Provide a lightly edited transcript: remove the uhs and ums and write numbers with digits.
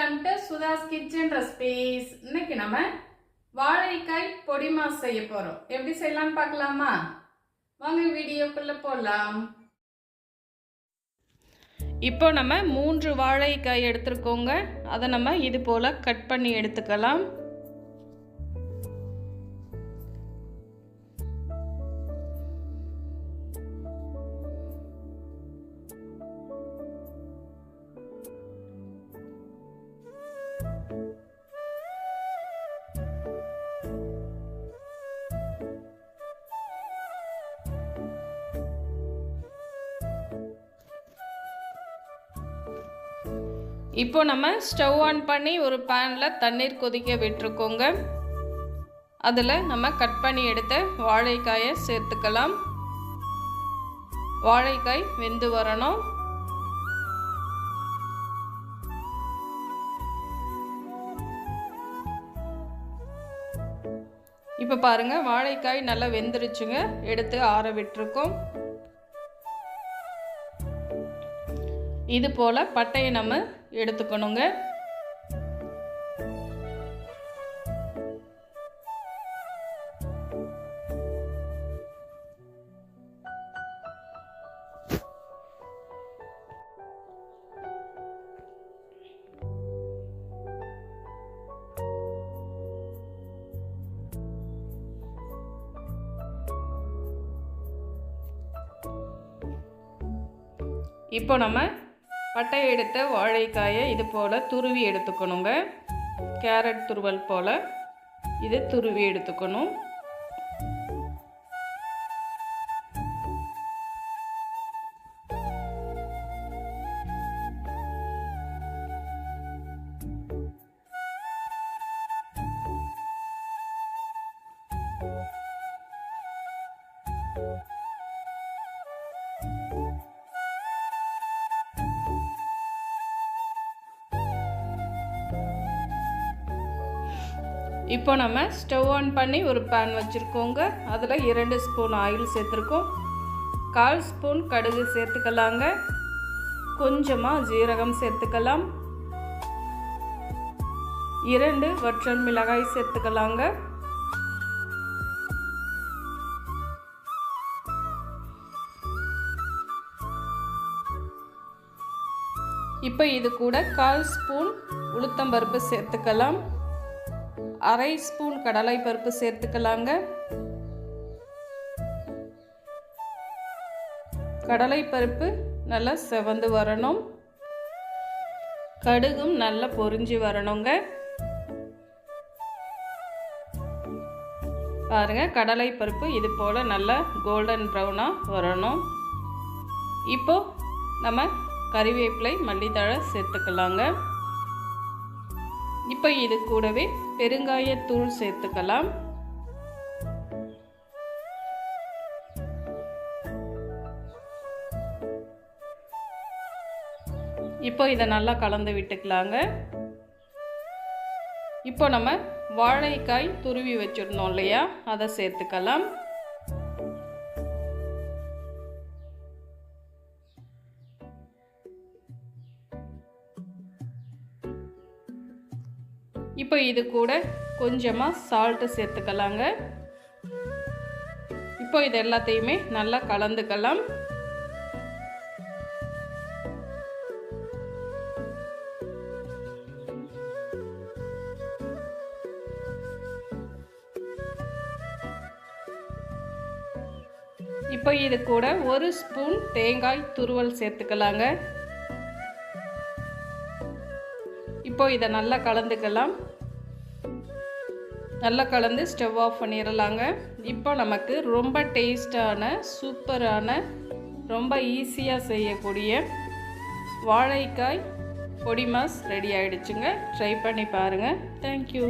Welcome to Sudha's kitchen recipes. இன்னைக்கு நம்ம வாழைக்காய் பொடி மாஸ் செய்ய போறோம். எப்படி செய்யலாம்னு பார்க்கலாமா? வாங்க வீடியோக்குள்ள போலாம். இப்போ நம்ம 3 வாழைக்காய் எடுத்துக்கோங்க. அதை நம்ம இது போல கட் பண்ணி எடுத்துக்கலாம். இப்போ நம்ம ஸ்டவ் ஆன் பண்ணி ஒரு பேனில் தண்ணீர் கொதிக்க விட்டுருக்கோங்க. அதில் நம்ம கட் பண்ணி எடுத்த வாழைக்காயை சேர்த்துக்கலாம். வாழைக்காய் வெந்து வரணும். இப்போ பாருங்கள், வாழைக்காய் நல்லா வெந்துருச்சுங்க. எடுத்து ஆற விட்டுருக்கோம். இது போல் பட்டையை நம்ம எடுத்துக்கணுங்க. இப்போ நம்ம பட்டை எடுத்த வாழைக்காயை இது போல் துருவி எடுத்துக்கணுங்க. கேரட் துருவல் போல் இது துருவி எடுத்துக்கணும். இப்போ நம்ம ஸ்டவ் ஆன் பண்ணி ஒரு பேன் வச்சுருக்கோங்க. அதில் 2 ஸ்பூன் ஆயில் சேர்த்துருக்கோம். 1/4 ஸ்பூன் கடுகு சேர்த்துக்கலாங்க. கொஞ்சமாக ஜீரகம் சேர்த்துக்கலாம். 2 வற்றல் மிளகாய் சேர்த்துக்கலாங்க. இப்போ இது கூட 1/4 ஸ்பூன் உளுத்தம்பருப்பு சேர்த்துக்கலாம். 1/2 ஸ்பூன் கடலை பருப்பு சேர்த்துக்கலாங்க. கடலை பருப்பு நல்லா செவந்து வரணும். கடுகும் நல்லா பொரிஞ்சு வரணுங்க. பாருங்க, கடலை பருப்பு இது போல நல்லா கோல்டன் ப்ரௌனாக வரணும். இப்போ நம்ம கறிவேப்பிலை மல்லித்தழை சேர்த்துக்கலாங்க. இப்போ இது கூடவே பெருங்காயத்தூள் சேர்த்துக்கலாம். இப்போ இதை நல்லா கலந்து விட்டுக்கலாங்க. இப்போ நம்ம வாழைக்காய் துருவி வச்சிருந்தோம் இல்லையா, அதை சேர்த்துக்கலாம். இப்போ இது கூட கொஞ்சமாக சால்ட்டு சேர்த்துக்கலாங்க. இப்போ இது எல்லாத்தையுமே நல்லா கலந்துக்கலாம். இப்போ இது கூட 1 ஸ்பூன் தேங்காய் துருவல் சேர்த்துக்கலாங்க. இப்போ இதை நல்லா கலந்துக்கலாம். நல்லா கலந்து ஸ்டவ் ஆஃப் பண்ணிடலாங்க. இப்போ நமக்கு ரொம்ப டேஸ்டான, சூப்பரான, ரொம்ப ஈஸியாக செய்யக்கூடிய வாழைக்காய் பொடி மாஸ் ரெடி ஆகிடுச்சுங்க. ட்ரை பண்ணி பாருங்கள். தேங்க்யூ.